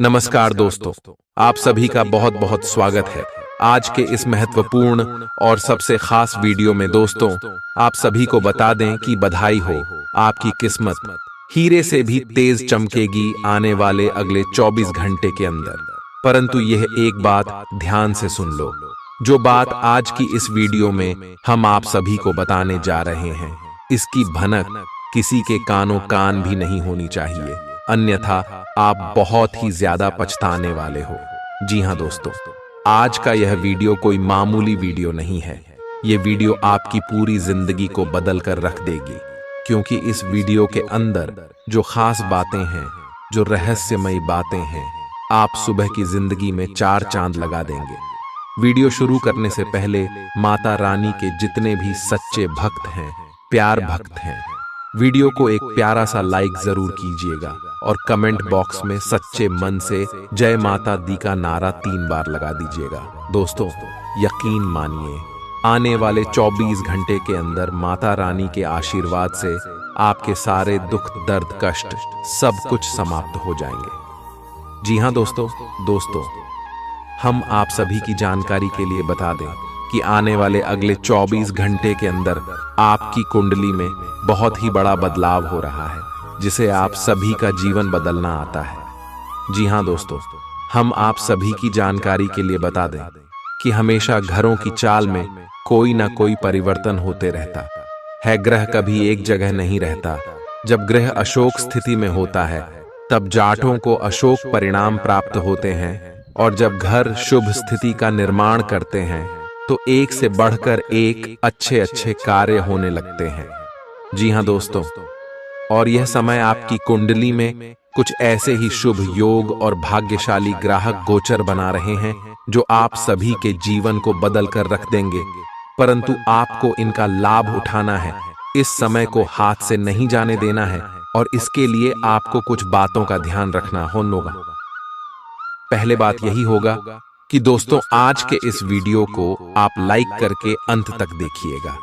नमस्कार दोस्तों, आप सभी का बहुत बहुत स्वागत है आज के इस महत्वपूर्ण और सबसे खास वीडियो में। दोस्तों, आप सभी को बता दें कि बधाई हो, आपकी किस्मत हीरे से भी तेज चमकेगी आने वाले अगले 24 घंटे के अंदर। परंतु यह एक बात ध्यान से सुन लो, जो बात आज की इस वीडियो में हम आप सभी को बताने जा रहे हैं, इसकी भनक किसी के कानों कान भी नहीं होनी चाहिए, अन्यथा आप बहुत ही ज्यादा पछताने वाले हो। जी हाँ दोस्तों, आज का यह वीडियो कोई मामूली वीडियो नहीं है। यह वीडियो आपकी पूरी जिंदगी को बदल कर रख देगी, क्योंकि इस वीडियो के अंदर जो खास बातें हैं, जो रहस्यमयी बातें हैं, आप सुबह की जिंदगी में 4 चांद लगा देंगे। वीडियो शुरू करने से पहले माता रानी के जितने भी सच्चे भक्त हैं, प्यार भक्त हैं, वीडियो को एक प्यारा सा लाइक जरूर कीजिएगा और कमेंट बॉक्स में सच्चे मन से जय माता दी का नारा 3 बार लगा दीजिएगा। दोस्तों, यकीन मानिए, आने वाले 24 घंटे के अंदर माता रानी के आशीर्वाद से आपके सारे दुख, दर्द, कष्ट सब कुछ समाप्त हो जाएंगे। जी हाँ दोस्तों, हम आप सभी की जानकारी के लिए बता दें कि आने वाले अगले 24 घंटे के अंदर आपकी कुंडली में बहुत ही बड़ा बदलाव हो रहा है, जिसे आप सभी का जीवन बदलना आता है। जी हाँ दोस्तों, हम आप सभी की जानकारी के लिए बता दें कि हमेशा घरों की चाल में कोई ना कोई परिवर्तन होते रहता है। ग्रह कभी एक जगह नहीं रहता। जब ग्रह अशोक स्थिति में होता है, तब जाटों को अशोक परिणाम प्राप्त होते हैं, और जब घर शुभ स्थिति का निर्माण करते हैं तो एक से बढ़कर एक अच्छे अच्छे कार्य होने लगते हैं। जी हाँ दोस्तों, और यह समय आपकी कुंडली में कुछ ऐसे ही शुभ योग और भाग्यशाली ग्राहक गोचर बना रहे हैं, जो आप सभी के जीवन को बदल कर रख देंगे। परंतु आपको इनका लाभ उठाना है, इस समय को हाथ से नहीं जाने देना है, और इसके लिए आपको कुछ बातों का ध्यान रखना होगा। पहले बात यही होगा कि दोस्तों, आज के इस वीडियो को आप लाइक करके अंत तक देखिएगा।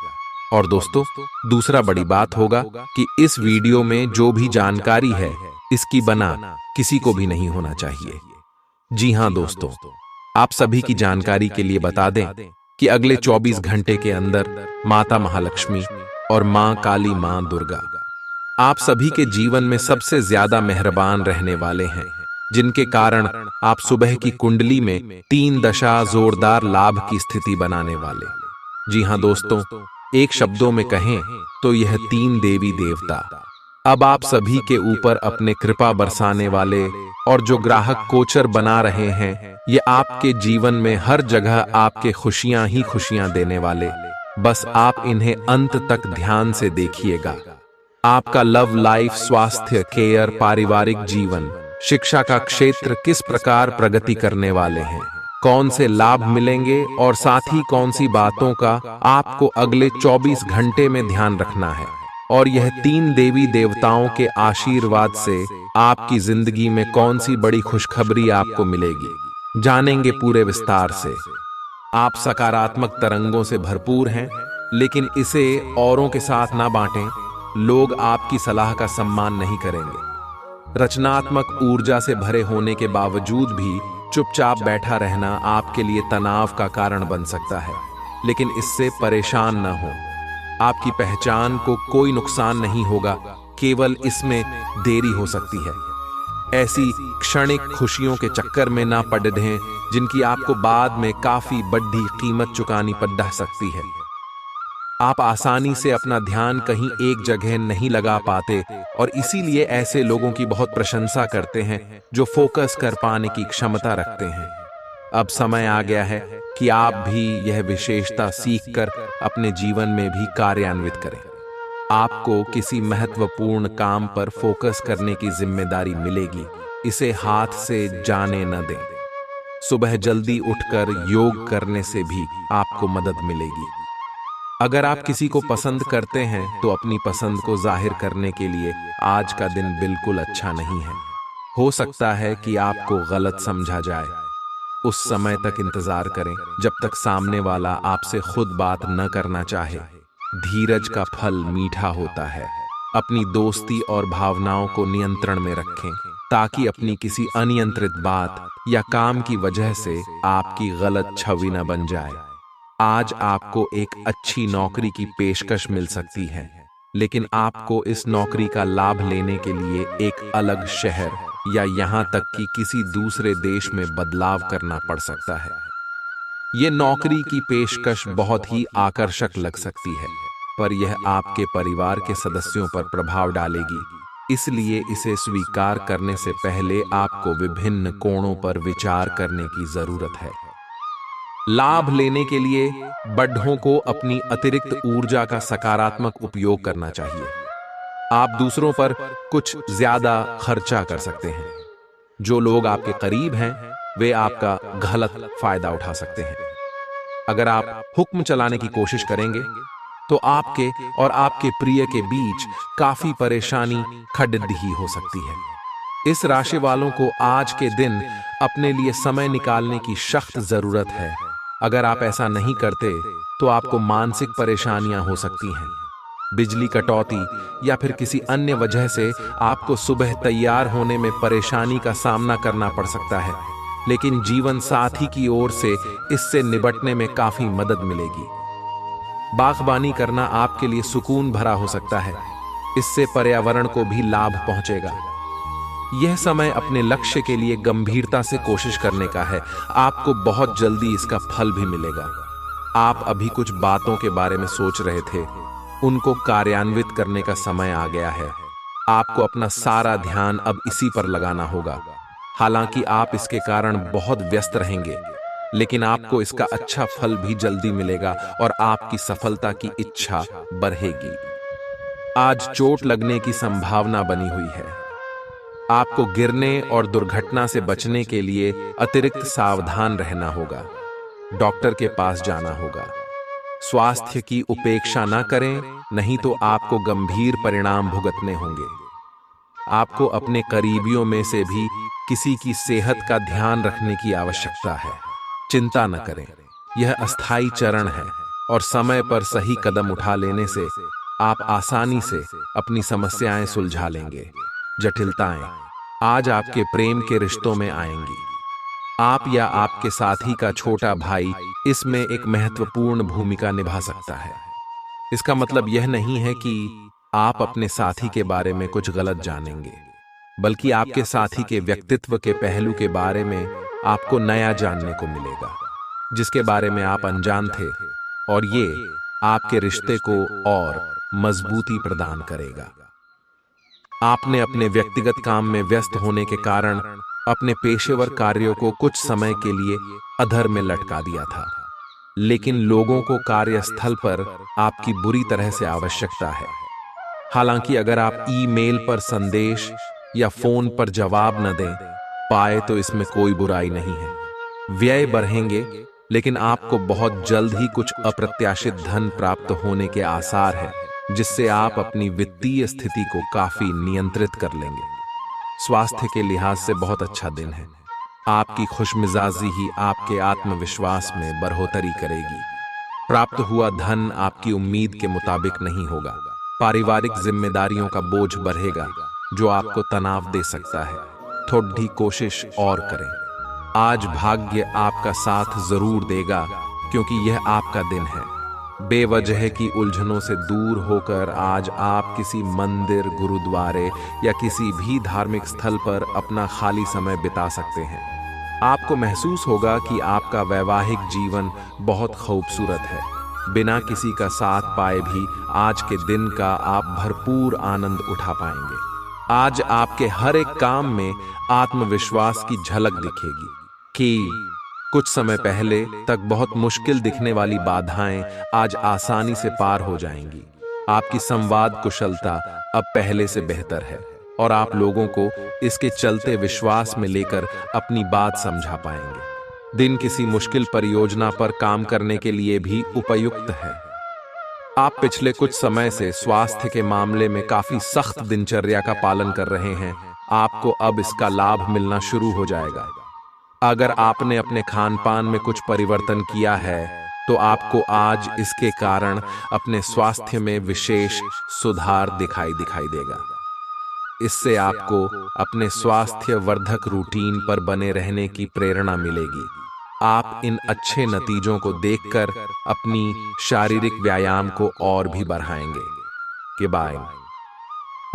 और दोस्तों, दूसरा बड़ी बात होगा कि इस वीडियो में जो भी जानकारी है, इसकी बना किसी को भी नहीं होना चाहिए। जी हाँ दोस्तों, आप सभी की जानकारी के लिए बता दें कि अगले 24 घंटे के अंदर माता महालक्ष्मी और मां काली, मां दुर्गा आप सभी के जीवन में सबसे ज्यादा मेहरबान रहने वाले हैं, जिनके कारण आप सुबह की कुंडली में 3 दशा जोरदार लाभ की स्थिति बनाने वाले। जी हाँ दोस्तों, एक शब्दों में कहें तो यह 3 देवी देवता अब आप सभी के ऊपर अपने कृपा बरसाने वाले, और जो ग्राहक गोचर बना रहे हैं, ये आपके जीवन में हर जगह आपके खुशियां ही खुशियां देने वाले। बस आप इन्हें अंत तक ध्यान से देखिएगा। आपका लव लाइफ, स्वास्थ्य, केयर, पारिवारिक जीवन, शिक्षा का क्षेत्र किस प्रकार प्रगति करने वाले हैं, कौन से लाभ मिलेंगे, और साथ ही कौन सी बातों का आपको अगले 24 घंटे में ध्यान रखना है। और यह 3 देवी देवताओं के आशीर्वाद से आपकी जिंदगी में कौन सी बड़ी खुशखबरी आपको मिलेगी, जानेंगे पूरे विस्तार से। आप सकारात्मक तरंगों से भरपूर हैं, लेकिन इसे औरों के साथ ना बांटें। लोग आपकी सलाह का सम्मान नहीं करेंगे। रचनात्मक ऊर्जा से भरे होने के बावजूद भी चुपचाप बैठा रहना आपके लिए तनाव का कारण बन सकता है, लेकिन इससे परेशान न हो। आपकी पहचान को कोई नुकसान नहीं होगा, केवल इसमें देरी हो सकती है। ऐसी क्षणिक खुशियों के चक्कर में ना पड़ रहें, जिनकी आपको बाद में काफी बड़ी कीमत चुकानी पड़ सकती है। आप आसानी से अपना ध्यान कहीं एक जगह नहीं लगा पाते, और इसीलिए ऐसे लोगों की बहुत प्रशंसा करते हैं जो फोकस कर पाने की क्षमता रखते हैं। अब समय आ गया है कि आप भी यह विशेषता सीखकर अपने जीवन में भी कार्यान्वित करें। आपको किसी महत्वपूर्ण काम पर फोकस करने की जिम्मेदारी मिलेगी, इसे हाथ से जाने न दें। सुबह जल्दी उठकर योग करने से भी आपको मदद मिलेगी। अगर आप किसी को पसंद करते हैं तो अपनी पसंद को जाहिर करने के लिए आज का दिन बिल्कुल अच्छा नहीं है। हो सकता है कि आपको गलत समझा जाए। उस समय तक इंतजार करें जब तक सामने वाला आपसे खुद बात न करना चाहे। धीरज का फल मीठा होता है। अपनी दोस्ती और भावनाओं को नियंत्रण में रखें ताकि अपनी किसी अनियंत्रित बात या काम की वजह से आपकी गलत छवि न बन जाए। आज आपको एक अच्छी नौकरी की पेशकश मिल सकती है, लेकिन आपको इस नौकरी का लाभ लेने के लिए एक अलग शहर या यहाँ तक कि किसी दूसरे देश में बदलाव करना पड़ सकता है। ये नौकरी की पेशकश बहुत ही आकर्षक लग सकती है, पर यह आपके परिवार के सदस्यों पर प्रभाव डालेगी, इसलिए इसे स्वीकार करने से पहले आपको विभिन्न कोणों पर विचार करने की जरूरत है। लाभ लेने के लिए बड्ढों को अपनी अतिरिक्त ऊर्जा का सकारात्मक उपयोग करना चाहिए। आप दूसरों पर कुछ ज्यादा खर्चा कर सकते हैं। जो लोग आपके करीब हैं, वे आपका गलत फायदा उठा सकते हैं। अगर आप हुक्म चलाने की कोशिश करेंगे, तो आपके और आपके प्रिय के बीच काफी परेशानी खड़िद्दी हो सकती है। इस राशि वालों को आज के दिन अपने लिए समय निकालने की सख्त जरूरत है। अगर आप ऐसा नहीं करते, तो आपको मानसिक परेशानियां हो सकती हैं। बिजली कटौती या फिर किसी अन्य वजह से आपको सुबह तैयार होने में परेशानी का सामना करना पड़ सकता है, लेकिन जीवन साथी की ओर से इससे निपटने में काफी मदद मिलेगी। बागबानी करना आपके लिए सुकून भरा हो सकता है। इससे पर्यावरण को भी लाभ पहुंचेगा। यह समय अपने लक्ष्य के लिए गंभीरता से कोशिश करने का है। आपको बहुत जल्दी इसका फल भी मिलेगा। आप अभी कुछ बातों के बारे में सोच रहे थे, उनको कार्यान्वित करने का समय आ गया है। आपको अपना सारा ध्यान अब इसी पर लगाना होगा। हालांकि आप इसके कारण बहुत व्यस्त रहेंगे, लेकिन आपको इसका अच्छा फल भी जल्दी मिलेगा और आपकी सफलता की इच्छा बढ़ेगी। आज चोट लगने की संभावना बनी हुई है। आपको गिरने और दुर्घटना से बचने के लिए अतिरिक्त सावधान रहना होगा। डॉक्टर के पास जाना होगा। स्वास्थ्य की उपेक्षा न करें, नहीं तो आपको गंभीर परिणाम भुगतने होंगे। आपको अपने करीबियों में से भी किसी की सेहत का ध्यान रखने की आवश्यकता है। चिंता न करें, यह अस्थायी चरण है और समय पर सही कदम उठा लेने से आप आसानी से अपनी समस्याएं सुलझा लेंगे। जटिलताएं आज आपके प्रेम के रिश्तों में आएंगी। आप या आपके साथी का छोटा भाई इसमें एक महत्वपूर्ण भूमिका निभा सकता है। इसका मतलब यह नहीं है कि आप अपने साथी के बारे में कुछ गलत जानेंगे, बल्कि आपके साथी के व्यक्तित्व के पहलू के बारे में आपको नया जानने को मिलेगा, जिसके बारे में आप अनजान थे, और ये आपके रिश्ते को और मजबूती प्रदान करेगा। आपने अपने व्यक्तिगत काम में व्यस्त होने के कारण अपने पेशेवर कार्यों को कुछ समय के लिए अधर में लटका दिया था, लेकिन लोगों को कार्यस्थल पर आपकी बुरी तरह से आवश्यकता है। हालांकि अगर आप ईमेल पर संदेश या फोन पर जवाब न दे पाए, तो इसमें कोई बुराई नहीं है। व्यय बढ़ेंगे, लेकिन आपको बहुत जल्द ही कुछ अप्रत्याशित धन प्राप्त होने के आसार है, जिससे आप अपनी वित्तीय स्थिति को काफी नियंत्रित कर लेंगे। स्वास्थ्य के लिहाज से बहुत अच्छा दिन है। आपकी खुशमिजाजी ही आपके आत्मविश्वास में बढ़ोतरी करेगी। प्राप्त हुआ धन आपकी उम्मीद के मुताबिक नहीं होगा। पारिवारिक जिम्मेदारियों का बोझ बढ़ेगा, जो आपको तनाव दे सकता है। थोड़ी कोशिश और करें। आज भाग्य आपका साथ जरूर देगा, क्योंकि यह आपका दिन है। बेवजह की उलझनों से दूर होकर आज आप किसी मंदिर, गुरुद्वारे या किसी भी धार्मिक स्थल पर अपना खाली समय बिता सकते हैं। आपको महसूस होगा कि आपका वैवाहिक जीवन बहुत खूबसूरत है। बिना किसी का साथ पाए भी आज के दिन का आप भरपूर आनंद उठा पाएंगे। आज आपके हर एक काम में आत्मविश्वास की झलक दिखेगी कि कुछ समय पहले तक बहुत मुश्किल दिखने वाली बाधाएं आज आसानी से पार हो जाएंगी। आपकी संवाद कुशलता अब पहले से बेहतर है और आप लोगों को इसके चलते विश्वास में लेकर अपनी बात समझा पाएंगे। दिन किसी मुश्किल परियोजना पर काम करने के लिए भी उपयुक्त है। आप पिछले कुछ समय से स्वास्थ्य के मामले में काफी सख्त दिनचर्या का पालन कर रहे हैं। आपको अब इसका लाभ मिलना शुरू हो जाएगा। अगर आपने अपने खान पान में कुछ परिवर्तन किया है, तो आपको आज इसके कारण अपने स्वास्थ्य में विशेष सुधार दिखाई देगा। इससे आपको अपने स्वास्थ्य वर्धक रूटीन पर बने रहने की प्रेरणा मिलेगी। आप इन अच्छे नतीजों को देखकर अपनी शारीरिक व्यायाम को और भी बढ़ाएंगे। के बाय।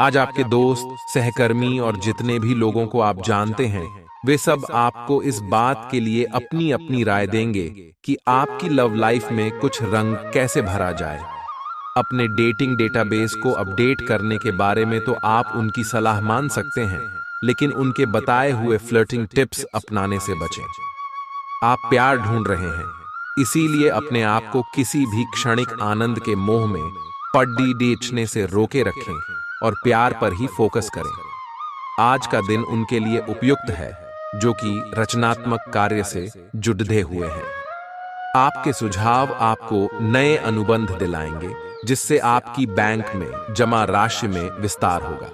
आज आपके दोस्त, सहकर्मी और जितने भी लोगों को आप जानते हैं, वे सब आपको इस बात के लिए अपनी अपनी राय देंगे कि आपकी लव लाइफ में कुछ रंग कैसे भरा जाए। अपने डेटिंग डेटाबेस को अपडेट करने के बारे में तो आप उनकी सलाह मान सकते हैं, लेकिन उनके बताए हुए फ्लर्टिंग टिप्स अपनाने से बचें। आप प्यार ढूंढ रहे हैं, इसीलिए अपने आप को किसी भी क्षणिक आनंद के मोह में पड्डी बेचने से रोके रखें और प्यार पर ही फोकस करें। आज का दिन उनके लिए उपयुक्त है जो कि रचनात्मक कार्य से जुड़े हुए हैं। आपके सुझाव आपको नए अनुबंध दिलाएंगे, जिससे आपकी बैंक में जमा राशि में विस्तार होगा।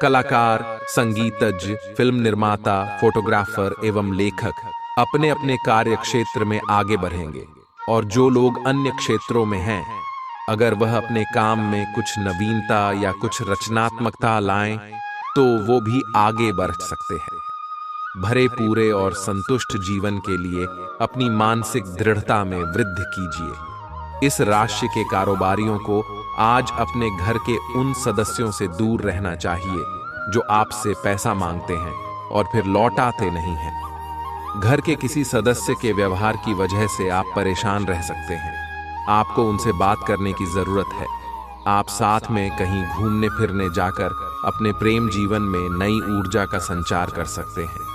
कलाकार, संगीतज्ञ, फिल्म निर्माता, फोटोग्राफर एवं लेखक अपने अपने कार्य क्षेत्र में आगे बढ़ेंगे, और जो लोग अन्य क्षेत्रों में हैं, अगर वह अपने काम में कुछ नवीनता या कुछ रचनात्मकता लाएं, तो वो भी आगे बढ़ सकते हैं। भरे पूरे और संतुष्ट जीवन के लिए अपनी मानसिक दृढ़ता में वृद्धि कीजिए। इस राशि के कारोबारियों को आज अपने घर के उन सदस्यों से दूर रहना चाहिए जो आपसे पैसा मांगते हैं और फिर लौटाते नहीं हैं। घर के किसी सदस्य के व्यवहार की वजह से आप परेशान रह सकते हैं। आपको उनसे बात करने की जरूरत है। आप साथ में कहीं घूमने फिरने जाकर अपने प्रेम जीवन में नई ऊर्जा का संचार कर सकते हैं।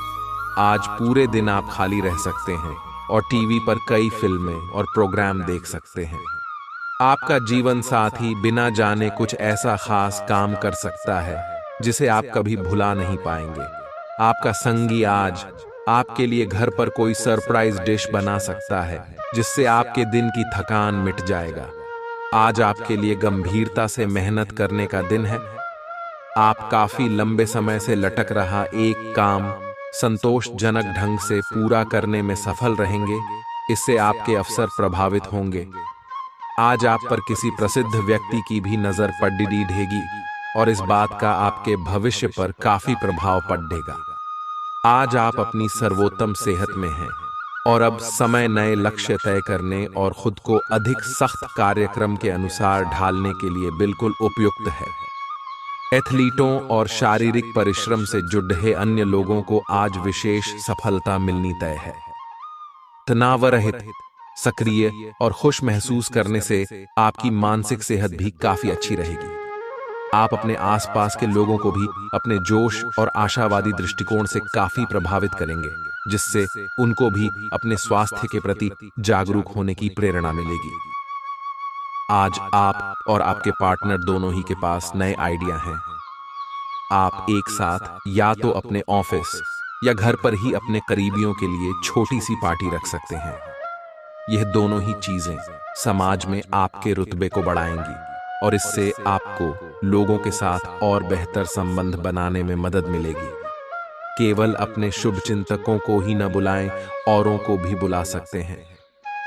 आज पूरे दिन आप खाली रह सकते हैं और टीवी पर कई फिल्में और प्रोग्राम देख सकते हैं। आपका जीवन साथी बिना जाने कुछ ऐसा खास काम कर सकता है जिसे आप कभी भुला नहीं पाएंगे। आपका संगी आज आपके लिए घर पर कोई सरप्राइज डिश बना सकता है, जिससे आपके दिन की थकान मिट जाएगा। आज आपके लिए गंभीरता से मेहनत करने का दिन है। आप काफी लंबे समय से लटक रहा एक काम संतोषजनक ढंग से पूरा करने में सफल रहेंगे। इससे आपके अवसर प्रभावित होंगे। आज आप पर किसी प्रसिद्ध व्यक्ति की भी नजर पड़ेगी और इस बात का आपके भविष्य पर काफी प्रभाव पड़ेगा। आज आप अपनी सर्वोत्तम सेहत में हैं और अब समय नए लक्ष्य तय करने और खुद को अधिक सख्त कार्यक्रम के अनुसार ढालने के लिए बिल्कुल उपयुक्त है। एथलीटों और शारीरिक परिश्रम से जुड़े अन्य लोगों को आज विशेष सफलता मिलनी तय है। तनावरहित, सक्रिय और खुश महसूस करने से आपकी मानसिक सेहत भी काफी अच्छी रहेगी। आप अपने आसपास के लोगों को भी अपने जोश और आशावादी दृष्टिकोण से काफी प्रभावित करेंगे, जिससे उनको भी अपने स्वास्थ्य के प्रति जागरूक होने की प्रेरणा मिलेगी। आज आप और आपके पार्टनर दोनों ही के पास नए आइडिया हैं। आप एक साथ या तो अपने ऑफिस या घर पर ही अपने करीबियों के लिए छोटी सी पार्टी रख सकते हैं। यह दोनों ही चीजें समाज में आपके रुतबे को बढ़ाएंगी और इससे आपको लोगों के साथ और बेहतर संबंध बनाने में मदद मिलेगी। केवल अपने शुभचिंतकों को ही न बुलाएं, औरों को भी बुला सकते हैं।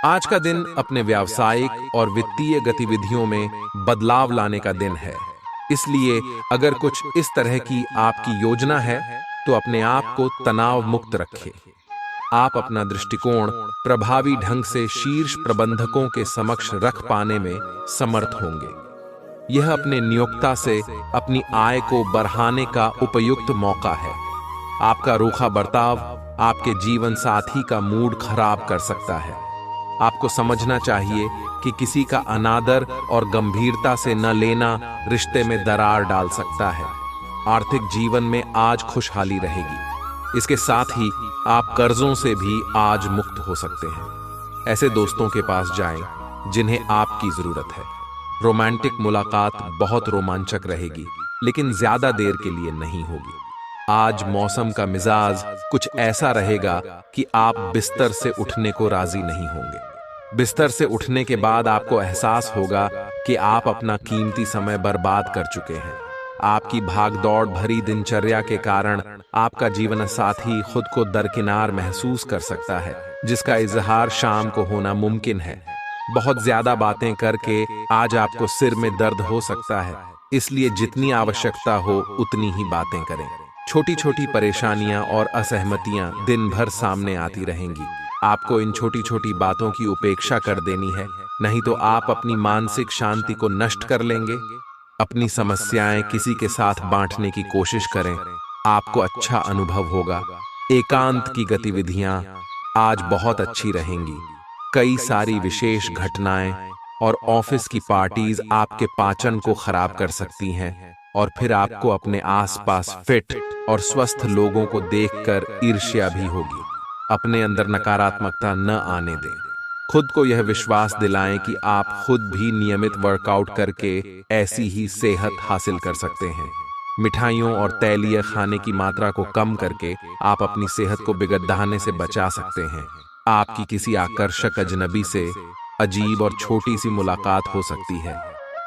आज का दिन अपने व्यावसायिक और वित्तीय गतिविधियों में बदलाव लाने का दिन है। इसलिए अगर कुछ इस तरह की आपकी योजना है तो अपने आप को तनाव मुक्त रखें। आप अपना दृष्टिकोण प्रभावी ढंग से शीर्ष प्रबंधकों के समक्ष रख पाने में समर्थ होंगे। यह अपने नियोक्ता से अपनी आय को बढ़ाने का उपयुक्त मौका है। आपका रूखा बर्ताव आपके जीवन साथी का मूड खराब कर सकता है। आपको समझना चाहिए कि किसी का अनादर और गंभीरता से न लेना रिश्ते में दरार डाल सकता है। आर्थिक जीवन में आज खुशहाली रहेगी। इसके साथ ही आप कर्जों से भी आज मुक्त हो सकते हैं। ऐसे दोस्तों के पास जाएं जिन्हें आपकी जरूरत है। रोमांटिक मुलाकात बहुत रोमांचक रहेगी, लेकिन ज्यादा देर के लिए नहीं होगी। आज मौसम का मिजाज कुछ ऐसा रहेगा कि आप बिस्तर से उठने को राजी नहीं होंगे। बिस्तर से उठने के बाद आपको एहसास होगा कि आप अपना कीमती समय बर्बाद कर चुके हैं। आपकी भागदौड़ भरी दिनचर्या के कारण आपका जीवन साथी खुद को दरकिनार महसूस कर सकता है, जिसका इजहार शाम को होना मुमकिन है। बहुत ज्यादा बातें करके आज आपको सिर में दर्द हो सकता है, इसलिए जितनी आवश्यकता हो उतनी ही बातें करें। छोटी छोटी परेशानियां और असहमतियां दिन भर सामने आती रहेंगी। आपको इन छोटी छोटी बातों की उपेक्षा कर देनी है, नहीं तो आप अपनी मानसिक शांति को नष्ट कर लेंगे। अपनी समस्याएं किसी के साथ बांटने की कोशिश करें, आपको अच्छा अनुभव होगा। एकांत की गतिविधियां आज बहुत अच्छी रहेंगी। कई सारी विशेष घटनाएं और ऑफिस की पार्टीज आपके पाचन को खराब कर सकती हैं और फिर आपको अपने आसपास फिट और स्वस्थ लोगों को देखकर ईर्ष्या भी होगी। अपने अंदर नकारात्मकता न आने दें। खुद को यह विश्वास दिलाएं कि आप खुद भी नियमित वर्कआउट करके ऐसी ही सेहत हासिल कर सकते हैं। मिठाइयों और तैलीय खाने की मात्रा को कम करके आप अपनी सेहत को बिगड़ने से बचा सकते हैं। आपकी किसी आकर्षक अजनबी से अजीब और छोटी सी मुलाकात हो सकती है।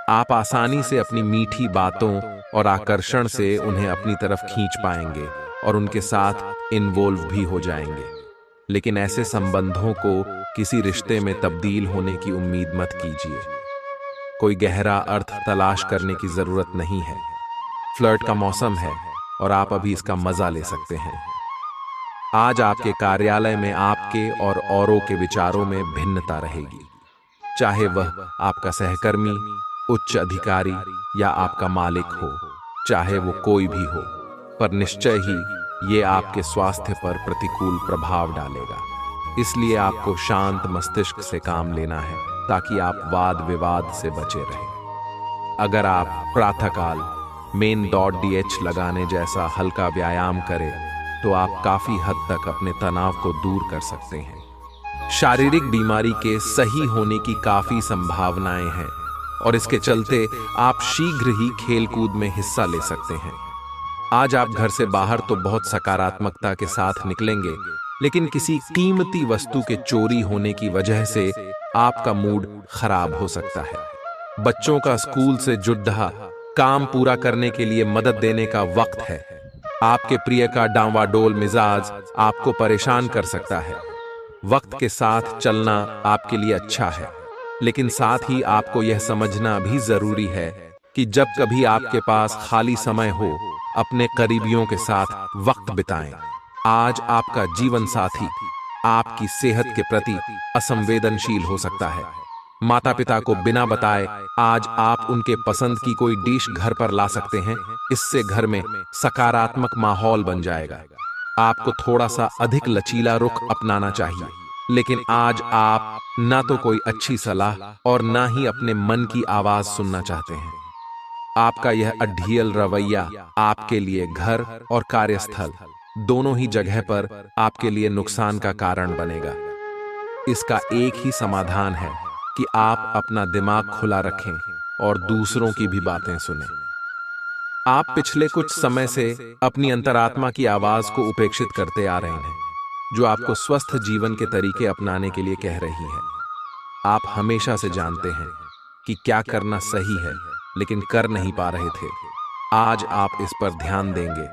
आप आसानी से अपनी मीठी बातों और आकर्षण से उन्हें अपनी तरफ खींच पाएंगे और उनके साथ इन्वॉल्व भी हो जाएंगे। लेकिन ऐसे संबंधों को किसी रिश्ते में तब्दील होने की उम्मीद मत कीजिए। कोई गहरा अर्थ तलाश करने की जरूरत नहीं है। फ्लर्ट का मौसम है और आप अभी इसका मजा ले सकते हैं। आज आपके कार्यालय में आपके और औरों के विचारों में भिन्नता रहेगी, चाहे वह आपका सहकर्मी, उच्च अधिकारी या आपका मालिक हो, चाहे वो कोई भी हो, पर निश्चय ही ये आपके स्वास्थ्य पर प्रतिकूल प्रभाव डालेगा। इसलिए आपको शांत मस्तिष्क से काम लेना है ताकि आप वाद विवाद से बचे रहें। अगर आप प्रातःकाल main.dh लगाने जैसा हल्का व्यायाम करें तो आप काफी हद तक अपने तनाव को दूर कर सकते हैं। शारीरिक बीमारी के सही होने की काफी संभावनाएं हैं और इसके चलते आप शीघ्र ही खेलकूद में हिस्सा ले सकते हैं। आज आप घर से बाहर तो बहुत सकारात्मकता के साथ निकलेंगे, लेकिन किसी कीमती वस्तु के चोरी होने की वजह से आपका मूड खराब हो सकता है। बच्चों का स्कूल से जुड़ा काम पूरा करने के लिए मदद देने का वक्त है। आपके प्रिय का डांवाडोल मिजाज आपको परेशान कर सकता है। वक्त के साथ चलना आपके लिए अच्छा है, लेकिन साथ ही आपको यह समझना भी जरूरी है कि जब कभी आपके पास खाली समय हो, अपने करीबियों के साथ वक्त बिताएं। आज आपका जीवन साथी आपकी सेहत के प्रति असंवेदनशील हो सकता है। माता पिता को बिना बताए आज आप उनके पसंद की कोई डिश घर पर ला सकते हैं। इससे घर में सकारात्मक माहौल बन जाएगा। आपको थोड़ा सा अधिक लचीला रुख अपनाना चाहिए, लेकिन आज आप ना तो कोई अच्छी सलाह और ना ही अपने मन की आवाज सुनना चाहते हैं। आपका यह अढ़ियल रवैया आपके लिए घर और कार्यस्थल दोनों ही जगह पर आपके लिए नुकसान का कारण बनेगा। इसका एक ही समाधान है कि आप अपना दिमाग खुला रखें और दूसरों की भी बातें सुनें। आप पिछले कुछ समय से अपनी अंतरात्मा की आवाज को उपेक्षित करते आ रहे हैं, जो आपको स्वस्थ जीवन के तरीके अपनाने के लिए कह रही है। आप हमेशा से जानते हैं कि क्या करना सही है, लेकिन कर नहीं पा रहे थे। आज आप इस पर ध्यान देंगे।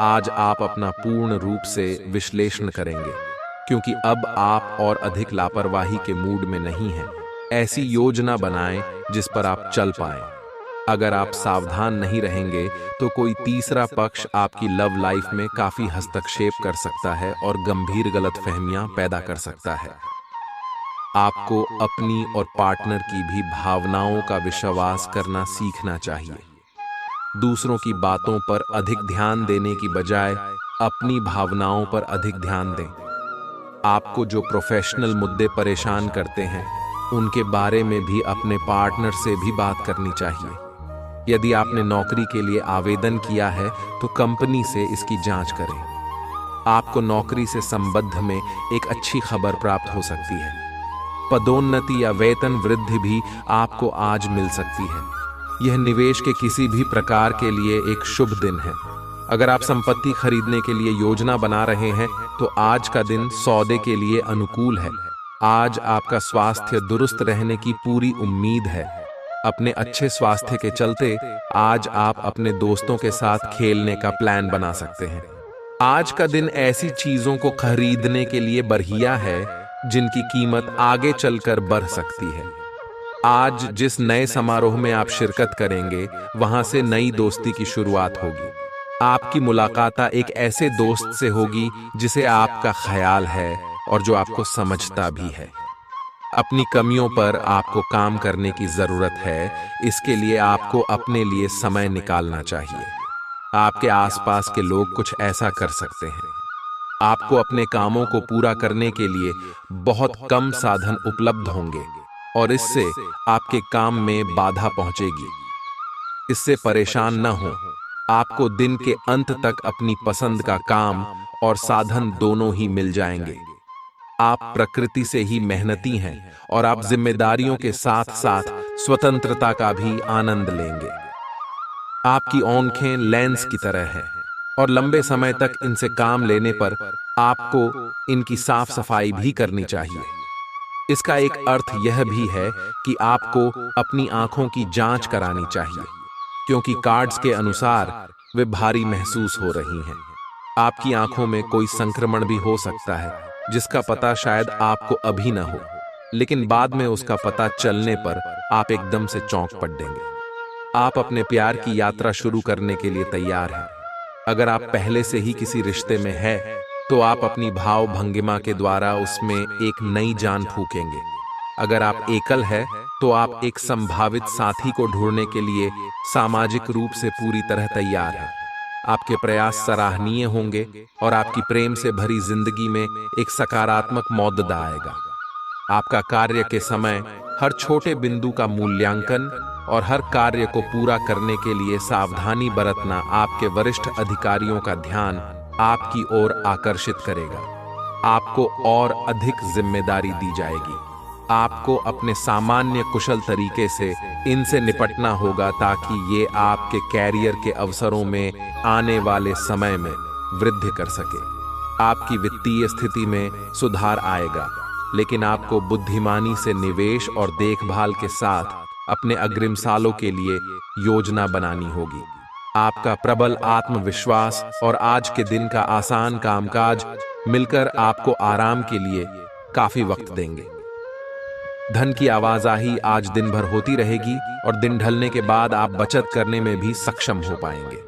आज आप अपना पूर्ण रूप से विश्लेषण करेंगे, क्योंकि अब आप और अधिक लापरवाही के मूड में नहीं हैं। ऐसी योजना बनाएं जिस पर आप चल पाएं। अगर आप सावधान नहीं रहेंगे तो कोई तीसरा पक्ष आपकी लव लाइफ में काफी हस्तक्षेप कर सकता है और गंभीर गलतफहमियां पैदा कर सकता है। आपको अपनी और पार्टनर की भी भावनाओं का विश्वास करना सीखना चाहिए। दूसरों की बातों पर अधिक ध्यान देने की बजाय अपनी भावनाओं पर अधिक ध्यान दें। आपको जो प्रोफेशनल मुद्दे परेशान करते हैं, उनके बारे में भी अपने पार्टनर से भी बात करनी चाहिए। यदि आपने नौकरी के लिए आवेदन किया है तो कंपनी से इसकी जांच करें। आपको नौकरी से संबंध में एक अच्छी खबर प्राप्त हो सकती है। पदोन्नति या वेतन वृद्धि भी आपको आज मिल सकती है। यह निवेश के किसी भी प्रकार के लिए एक शुभ दिन है। अगर आप संपत्ति खरीदने के लिए योजना बना रहे हैं तो आज का दिन सौदे के लिए अनुकूल है। आज आपका स्वास्थ्य दुरुस्त रहने की पूरी उम्मीद है। अपने अच्छे स्वास्थ्य के चलते आज आप अपने दोस्तों के साथ खेलने का प्लान बना सकते हैं। आज का दिन ऐसी चीजों को खरीदने के लिए बढ़िया है जिनकी कीमत आगे चलकर बढ़ सकती है। आज जिस नए समारोह में आप शिरकत करेंगे, वहां से नई दोस्ती की शुरुआत होगी। आपकी मुलाकात एक ऐसे दोस्त से होगी जिसे आपका ख्याल है और जो आपको समझता भी है। अपनी कमियों पर आपको काम करने की जरूरत है, इसके लिए आपको अपने लिए समय निकालना चाहिए। आपके आसपास के लोग कुछ ऐसा कर सकते हैं। आपको अपने कामों को पूरा करने के लिए बहुत कम साधन उपलब्ध होंगे और इससे आपके काम में बाधा पहुंचेगी। इससे परेशान न हो। आपको दिन के अंत तक अपनी पसंद का काम और साधन दोनों ही मिल जाएंगे। आप प्रकृति से ही मेहनती हैं और आप जिम्मेदारियों के साथ साथ स्वतंत्रता का भी आनंद लेंगे। आपकी आंखें लेंस की तरह हैं और लंबे समय तक इनसे काम लेने पर आपको इनकी साफ सफाई भी करनी चाहिए। इसका एक अर्थ यह भी है कि आपको अपनी आंखों की जांच करानी चाहिए, क्योंकि कार्ड्स के अनुसार वे भारी महसूस हो रही हैं। आपकी आंखों में कोई संक्रमण भी हो सकता है जिसका पता शायद आपको अभी न हो, लेकिन बाद में उसका पता चलने पर आप एकदम से चौंक पड़ेंगे। आप अपने प्यार की यात्रा शुरू करने के लिए तैयार हैं। अगर आप पहले से ही किसी रिश्ते में हैं, तो आप अपनी भाव भंगिमा के द्वारा उसमें एक नई जान फूकेंगे। अगर आप एकल हैं, तो आप एक संभावित साथी को ढूंढने के लिए सामाजिक रूप से पूरी तरह तैयार हैं। आपके प्रयास सराहनीय होंगे और आपकी प्रेम से भरी जिंदगी में एक सकारात्मक मौद्दा आएगा। आपका कार्य के समय हर छोटे बिंदु का मूल्यांकन और हर कार्य को पूरा करने के लिए सावधानी बरतना आपके वरिष्ठ अधिकारियों का ध्यान आपकी ओर आकर्षित करेगा। आपको और अधिक जिम्मेदारी दी जाएगी। आपको अपने सामान्य कुशल तरीके से इनसे निपटना होगा ताकि ये आपके कैरियर के अवसरों में आने वाले समय में वृद्धि कर सके। आपकी वित्तीय स्थिति में सुधार आएगा, लेकिन आपको बुद्धिमानी से निवेश और देखभाल के साथ अपने अग्रिम सालों के लिए योजना बनानी होगी। आपका प्रबल आत्मविश्वास और आज के दिन का आसान कामकाज मिलकर आपको आराम के लिए काफी वक्त देंगे। धन की आवाजाही आज दिन भर होती रहेगी और दिन ढलने के बाद आप बचत करने में भी सक्षम हो पाएंगे।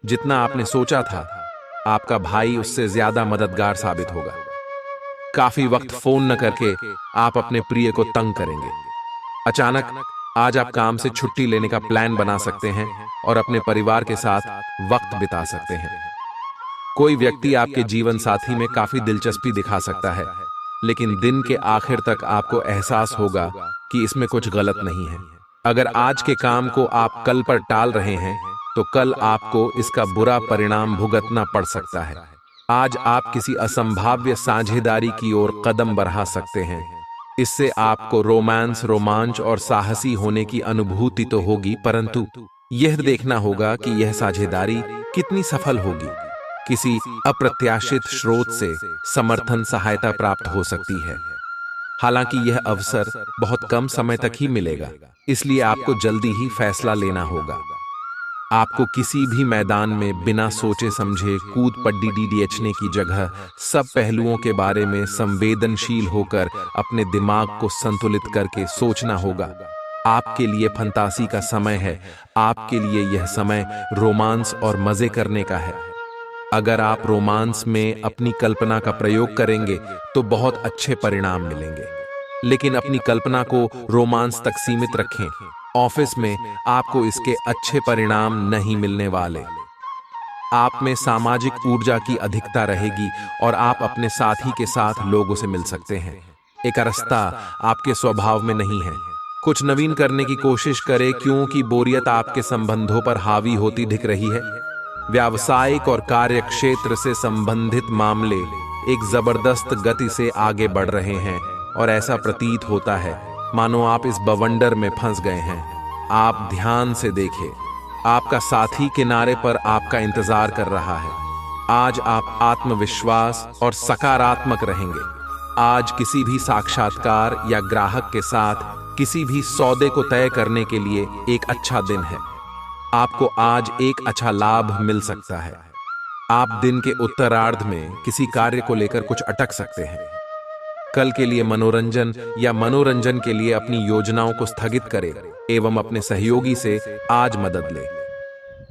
जितना आपने सोचा था, आपका भाई उससे ज्यादा मददगार साबित होगा। काफी वक्त फोन न करके आप अपने प्रिय को तंग करेंगे। अचानक आज आप काम से छुट्टी लेने का प्लान बना सकते हैं और अपने परिवार के साथ वक्त बिता सकते हैं। कोई व्यक्ति आपके जीवन साथी में काफी दिलचस्पी दिखा सकता है, लेकिन दिन के आखिर तक आपको एहसास होगा कि इसमें कुछ गलत नहीं है। अगर आज के काम को आप कल पर टाल रहे हैं, तो कल आपको इसका बुरा परिणाम भुगतना पड़ सकता है। आज आप किसी असंभाव्य साझेदारी की ओर कदम बढ़ा सकते हैं। इससे आपको रोमांच और साहसी होने की अनुभूति तो होगी, परंतु यह देखना होगा कि यह साझेदारी कितनी सफल होगी। किसी अप्रत्याशित स्रोत से समर्थन सहायता प्राप्त हो सकती है। हालांकि यह अवसर बहुत कम समय तक ही मिलेगा, इसलिए आपको जल्दी ही फैसला लेना होगा। आपको किसी भी मैदान में बिना सोचे समझे कूद पड्डी डीडीएचने की जगह सब पहलुओं के बारे में संवेदनशील होकर अपने दिमाग को संतुलित करके सोचना होगा। आपके लिए फंतासी का समय है। आपके लिए यह समय रोमांस और मजे करने का है। अगर आप रोमांस में अपनी कल्पना का प्रयोग करेंगे तो बहुत अच्छे परिणाम मिलेंगे, लेकिन अपनी कल्पना को रोमांस तक सीमित रखें। ऑफिस में आपको इसके अच्छे परिणाम नहीं मिलने वाले। आप में सामाजिक ऊर्जा की अधिकता रहेगी और आप अपने साथी के साथ लोगों से मिल सकते हैं। एकरसता आपके स्वभाव में नहीं है। कुछ नवीन करने की कोशिश करें, क्योंकि बोरियत आपके संबंधों पर हावी होती दिख रही है। व्यावसायिक और कार्य क्षेत्र से संबंधित मामले एक जबरदस्त गति से आगे बढ़ रहे हैं और ऐसा प्रतीत होता है मानो आप इस बवंडर में फंस गए हैं। आप ध्यान से देखें, आपका साथी किनारे पर आपका इंतजार कर रहा है। आज आप आत्मविश्वास और सकारात्मक रहेंगे। आज किसी भी साक्षात्कार या ग्राहक के साथ किसी भी सौदे को तय करने के लिए एक अच्छा दिन है। आपको आज एक अच्छा लाभ मिल सकता है। आप दिन के उत्तरार्ध में किसी कार्य को लेकर कुछ अटक सकते हैं। कल के लिए मनोरंजन या मनोरंजन के लिए अपनी योजनाओं को स्थगित करें एवं अपने सहयोगी से आज मदद लें।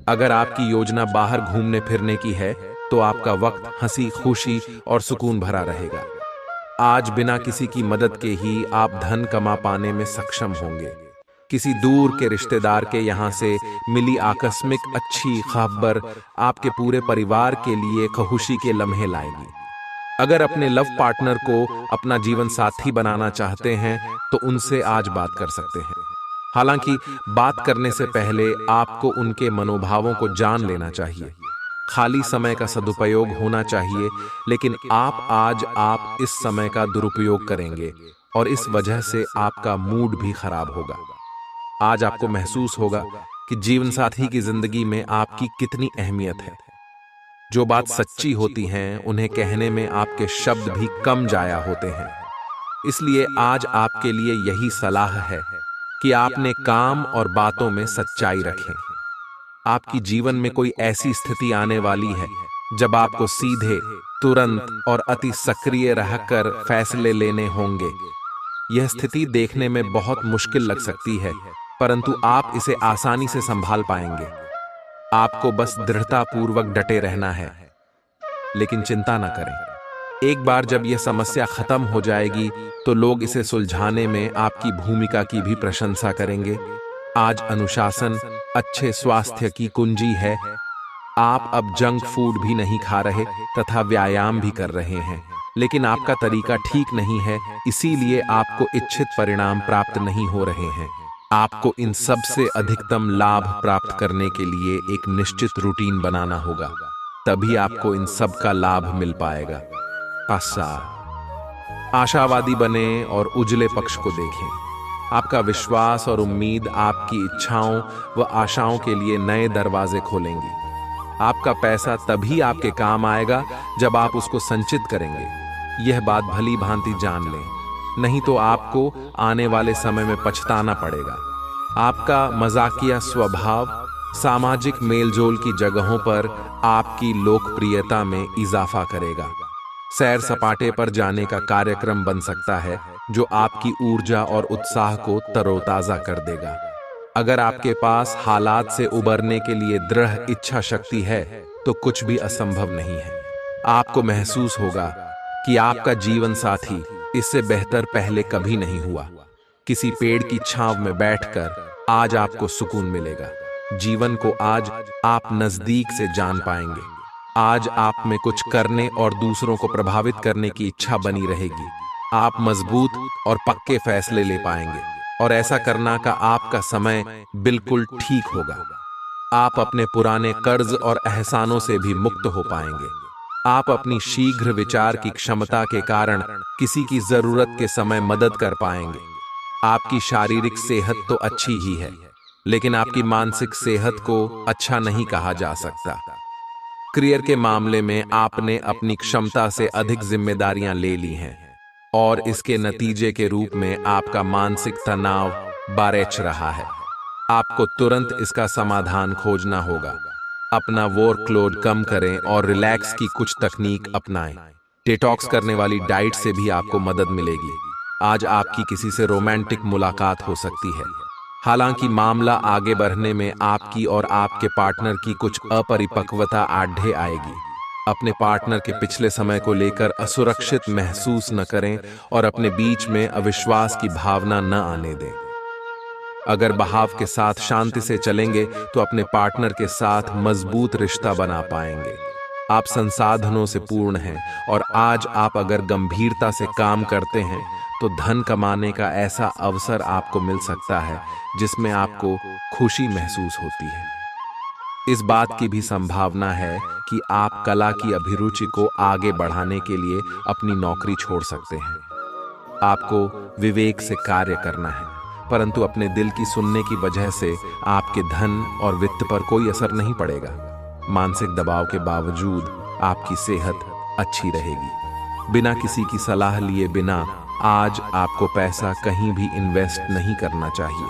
अगर आपकी योजना बाहर घूमने फिरने की है तो आपका वक्त हंसी खुशी और सुकून भरा रहेगा। आज बिना किसी की मदद के ही आप धन कमा पाने में सक्षम होंगे। किसी दूर के रिश्तेदार के यहाँ से मिली आकस्मिक अच्छी खबर आपके पूरे परिवार के लिए खुशी के लम्हे लाएगी। अगर अपने लव पार्टनर को अपना जीवन साथी बनाना चाहते हैं तो उनसे आज बात कर सकते हैं। हालांकि बात करने से पहले आपको उनके मनोभावों को जान लेना चाहिए। खाली समय का सदुपयोग होना चाहिए, लेकिन आप इस समय का दुरुपयोग करेंगे और इस वजह से आपका मूड भी खराब होगा। आज आपको महसूस होगा कि जीवन साथी की जिंदगी में आपकी कितनी अहमियत है। जो बात सच्ची होती हैं उन्हें कहने में आपके शब्द भी कम जाया होते हैं। इसलिए आज आपके लिए यही सलाह है कि आपने काम और बातों में सच्चाई रखें। आपकी जीवन में कोई ऐसी स्थिति आने वाली है जब आपको सीधे, तुरंत और अति सक्रिय रहकर फैसले लेने होंगे। यह स्थिति देखने में बहुत मुश्किल लग सकती है, परंतु आप इसे आसानी से संभाल पाएंगे। आपको बस दृढ़तापूर्वक डटे रहना है, लेकिन चिंता न करें। एक बार जब यह समस्या खत्म हो जाएगी तो लोग इसे सुलझाने में आपकी भूमिका की भी प्रशंसा करेंगे। आज अनुशासन अच्छे स्वास्थ्य की कुंजी है। आप अब जंक फूड भी नहीं खा रहे तथा व्यायाम भी कर रहे हैं, लेकिन आपका तरीका ठीक नहीं है, इसीलिए आपको इच्छित परिणाम प्राप्त नहीं हो रहे हैं। आपको इन सब से अधिकतम लाभ प्राप्त करने के लिए एक निश्चित रूटीन बनाना होगा, तभी आपको इन सब का लाभ मिल पाएगा। आशावादी बने और उजले पक्ष को देखें। आपका विश्वास और उम्मीद आपकी इच्छाओं व आशाओं के लिए नए दरवाजे खोलेंगी। आपका पैसा तभी आपके काम आएगा जब आप उसको संचित करेंगे। यह बात भली भांति जान लें, नहीं तो आपको आने वाले समय में पछताना पड़ेगा। आपका मजाकिया स्वभाव सामाजिक मेलजोल की जगहों पर आपकी लोकप्रियता में इजाफा करेगा। सैर सपाटे पर जाने का कार्यक्रम बन सकता है जो आपकी ऊर्जा और उत्साह को तरोताजा कर देगा। अगर आपके पास हालात से उबरने के लिए दृढ़ इच्छा शक्ति है तो कुछ भी असंभव नहीं है। आपको महसूस होगा कि आपका जीवन साथी इससे बेहतर पहले कभी नहीं हुआ। किसी पेड़ की छांव में बैठकर आज आपको सुकून मिलेगा। जीवन को आज आप नजदीक से जान पाएंगे। आज आप में कुछ करने और दूसरों को प्रभावित करने की इच्छा बनी रहेगी। आप मजबूत और पक्के फैसले ले पाएंगे और ऐसा करना का आपका समय बिल्कुल ठीक होगा। आप अपने पुराने कर्ज और एहसानों से भी मुक्त हो पाएंगे। आप अपनी शीघ्र विचार की क्षमता के कारण किसी की जरूरत के समय मदद कर पाएंगे। आपकी शारीरिक सेहत तो अच्छी ही है, लेकिन आपकी मानसिक सेहत को अच्छा नहीं कहा जा सकता। करियर के मामले में आपने अपनी क्षमता से अधिक जिम्मेदारियां ले ली हैं और इसके नतीजे के रूप में आपका मानसिक तनाव बारेच रहा है। आपको तुरंत इसका समाधान खोजना होगा। अपना वर्कलोड कम करें और रिलैक्स की कुछ तकनीक अपनाएं। डिटॉक्स करने वाली डाइट से भी आपको मदद मिलेगी। आज आपकी किसी से रोमांटिक मुलाकात हो सकती है। हालांकि मामला आगे बढ़ने में आपकी और आपके पार्टनर की कुछ अपरिपक्वता आढ़े आएगी। अपने पार्टनर के पिछले समय को लेकर असुरक्षित महसूस न करें और अपने बीच में अविश्वास की भावना न आने दें। अगर बहाव के साथ शांति से चलेंगे तो अपने पार्टनर के साथ मजबूत रिश्ता बना पाएंगे। आप संसाधनों से पूर्ण हैं और आज आप अगर गंभीरता से काम करते हैं तो धन कमाने का ऐसा अवसर आपको मिल सकता है जिसमें आपको खुशी महसूस होती है। इस बात की भी संभावना है कि आप कला की अभिरुचि को आगे बढ़ाने के लिए अपनी नौकरी छोड़ सकते हैं। आपको विवेक से कार्य करना है, परंतु अपने दिल की सुनने की वजह से आपके धन और वित्त पर कोई असर नहीं पड़ेगा। मानसिक दबाव के बावजूद आपकी सेहत अच्छी रहेगी। बिना किसी की सलाह लिए बिना आज आपको पैसा कहीं भी इन्वेस्ट नहीं करना चाहिए।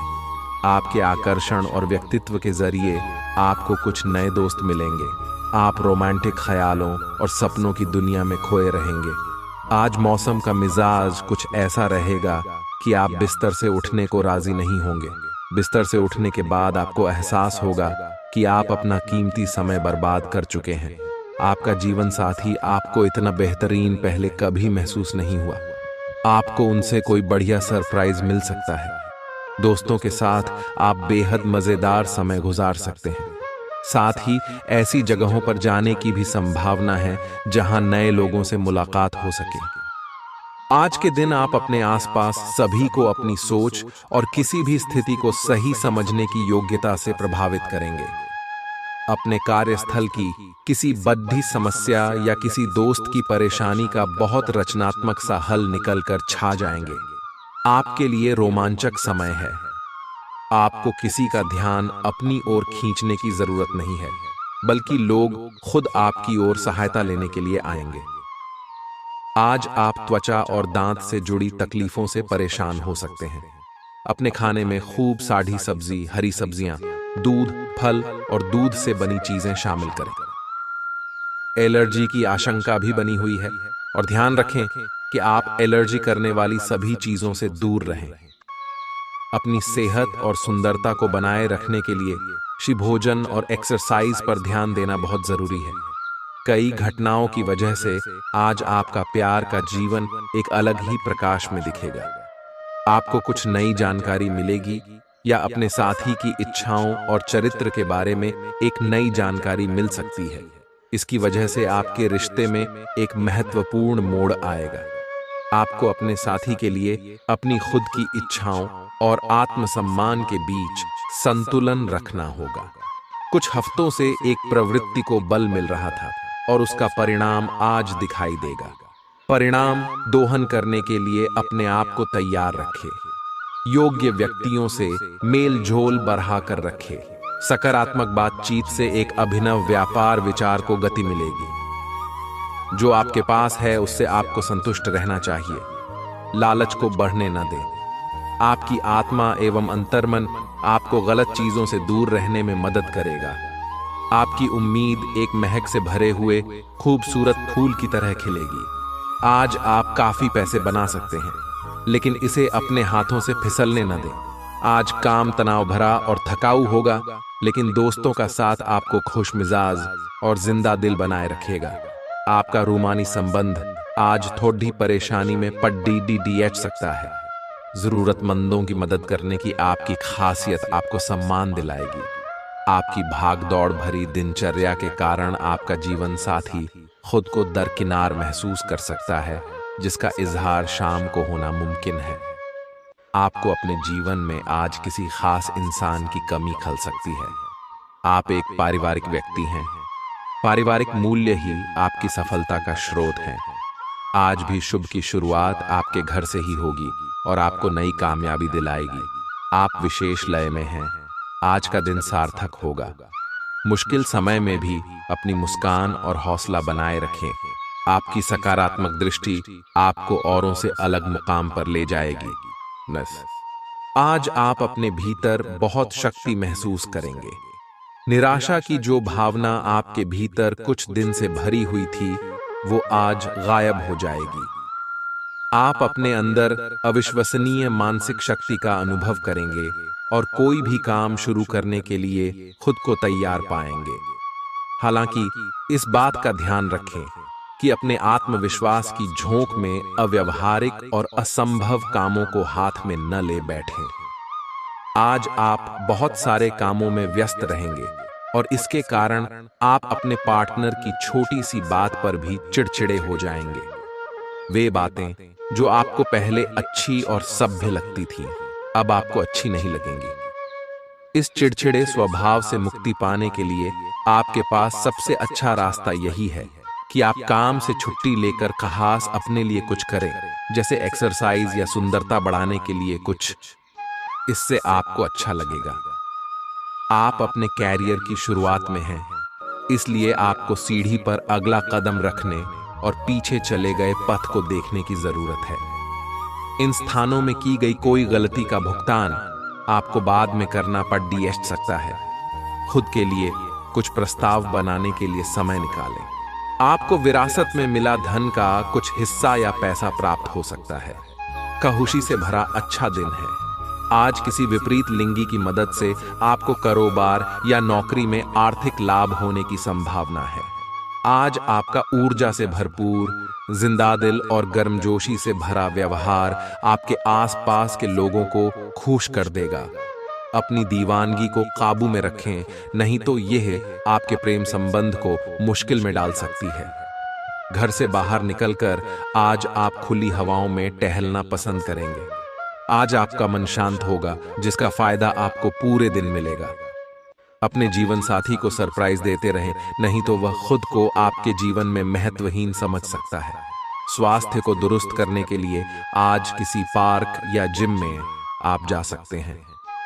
आपके आकर्षण और व्यक्तित्व के जरिए आपको कुछ नए दोस्त मिलेंगे। आप रोमांटिक ख्यालों और सपनों की दुनिया में खोए रहेंगे। आज मौसम का मिजाज कुछ ऐसा रहेगा कि आप बिस्तर से उठने को राजी नहीं होंगे। बिस्तर से उठने के बाद आपको एहसास होगा कि आप अपना कीमती समय बर्बाद कर चुके हैं। आपका जीवन साथी आपको इतना बेहतरीन पहले कभी महसूस नहीं हुआ। आपको उनसे कोई बढ़िया सरप्राइज मिल सकता है। दोस्तों के साथ आप बेहद मजेदार समय गुजार सकते हैं। साथ ही ऐसी जगहों पर जाने की भी संभावना है जहां नए लोगों से मुलाकात हो सके। आज के दिन आप अपने आसपास सभी को अपनी सोच और किसी भी स्थिति को सही समझने की योग्यता से प्रभावित करेंगे। अपने कार्यस्थल की किसी बद्धी समस्या या किसी दोस्त की परेशानी का बहुत रचनात्मक सा हल निकलकर छा जाएंगे। आपके लिए रोमांचक समय है। आपको किसी का ध्यान अपनी ओर खींचने की जरूरत नहीं है, बल्कि लोग खुद आपकी ओर सहायता लेने के लिए आएंगे। आज आप त्वचा और दांत से जुड़ी तकलीफों से परेशान हो सकते हैं। अपने खाने में खूब साढ़ी सब्जी, हरी सब्जियां, दूध, फल और दूध से बनी चीजें शामिल करें। एलर्जी की आशंका भी बनी हुई है और ध्यान रखें कि आप एलर्जी करने वाली सभी चीजों से दूर रहें। अपनी सेहत और सुंदरता को बनाए रखने के लिए भोजन और एक्सरसाइज पर ध्यान देना बहुत जरूरी है। कई घटनाओं की वजह से आज आपका प्यार का जीवन एक अलग ही प्रकाश में दिखेगा। आपको कुछ नई जानकारी मिलेगी या अपने साथी की इच्छाओं और चरित्र के बारे में एक नई जानकारी मिल सकती है। इसकी वजह से आपके रिश्ते में एक महत्वपूर्ण मोड़ आएगा। आपको अपने साथी के लिए अपनी खुद की इच्छाओं और आत्मसम्मान के बीच संतुलन रखना होगा। कुछ हफ्तों से एक प्रवृत्ति को बल मिल रहा था और उसका परिणाम आज दिखाई देगा। परिणाम दोहन करने के लिए अपने आप को तैयार रखें। योग्य व्यक्तियों से मेल झोल बढ़ा कर रखें। सकारात्मक बातचीत से एक अभिनव व्यापार विचार को गति मिलेगी। जो आपके पास है उससे आपको संतुष्ट रहना चाहिए। लालच को बढ़ने न दें। आपकी आत्मा एवं अंतर्मन आपको गलत चीजों से दूर रहने में मदद करेगा। आपकी उम्मीद एक महक से भरे हुए खूबसूरत फूल की तरह खिलेगी। आज आप काफी पैसे बना सकते हैं, लेकिन इसे अपने हाथों से फिसलने न दें। आज काम तनाव भरा और थकाऊ होगा, लेकिन दोस्तों का साथ आपको खुशमिजाज और जिंदा दिल बनाए रखेगा। आपका रूमानी संबंध आज थोड़ी परेशानी में पड़ सकता है। जरूरतमंदों की मदद करने की आपकी खासियत आपको सम्मान दिलाएगी। आपकी भागदौड़ भरी दिनचर्या के कारण आपका जीवन साथी खुद को दरकिनार महसूस कर सकता है, जिसका इजहार शाम को होना मुमकिन है। आपको अपने जीवन में आज किसी खास इंसान की कमी खल सकती है। आप एक पारिवारिक व्यक्ति हैं। पारिवारिक मूल्य ही आपकी सफलता का स्रोत है। आज भी शुभ की शुरुआत आपके घर से ही होगी और आपको नई कामयाबी दिलाएगी। आप विशेष लय में हैं। आज का दिन सार्थक होगा। मुश्किल समय में भी अपनी मुस्कान और हौसला बनाए रखें। आपकी सकारात्मक दृष्टि आपको औरों से अलग मुकाम पर ले जाएगी। आज आप अपने भीतर बहुत शक्ति महसूस करेंगे। निराशा की जो भावना आपके भीतर कुछ दिन से भरी हुई थी, वो आज गायब हो जाएगी। आप अपने अंदर अविश्वसनीय मानसिक शक्ति का अनुभव करेंगे और कोई भी काम शुरू करने के लिए खुद को तैयार पाएंगे। हालांकि इस बात का ध्यान रखें कि अपने आत्मविश्वास की झोंक में अव्यावहारिक और असंभव कामों को हाथ में न ले बैठें। आज आप बहुत सारे कामों में व्यस्त रहेंगे और इसके कारण आप अपने पार्टनर की छोटी सी बात पर भी चिड़चिड़े हो जाएंगे। वे बातें जो आपको पहले अच्छी और सभ्य लगती थी, अब आपको अच्छी नहीं लगेंगी। इस चिड़चिड़े स्वभाव से मुक्ति पाने के लिए आपके पास सबसे अच्छा रास्ता यही है कि आप काम से छुट्टी लेकर खास अपने लिए कुछ करें, जैसे एक्सरसाइज या सुंदरता बढ़ाने के लिए कुछ। इससे आपको अच्छा लगेगा। आप अपने कैरियर की शुरुआत में हैं, इसलिए आपको सीढ़ी पर अगला कदम रखने और पीछे चले गए पथ को देखने की जरूरत है। इन स्थानों में की गई कोई गलती का भुगतान आपको बाद में करना पड़ सकता है। खुद के लिए कुछ प्रस्ताव बनाने के लिए समय निकालें। आपको विरासत में मिला धन का कुछ हिस्सा या पैसा प्राप्त हो सकता है। खुशी से भरा अच्छा दिन है। आज किसी विपरीत लिंगी की मदद से आपको कारोबार या नौकरी में आर्थिक लाभ होने की संभावना है। आज आपका ऊर्जा से भरपूर, जिंदा दिल और गर्मजोशी से भरा व्यवहार आपके आसपास के लोगों को खुश कर देगा। अपनी दीवानगी को काबू में रखें, नहीं तो यह आपके प्रेम संबंध को मुश्किल में डाल सकती है। घर से बाहर निकलकर आज आप खुली हवाओं में टहलना पसंद करेंगे। आज आपका मन शांत होगा, जिसका फायदा आपको पूरे दिन मिलेगा। अपने जीवन साथी को सरप्राइज देते रहें, नहीं तो वह खुद को आपके जीवन में महत्वहीन समझ सकता है। स्वास्थ्य को दुरुस्त करने के लिए आज किसी पार्क या जिम में आप जा सकते हैं।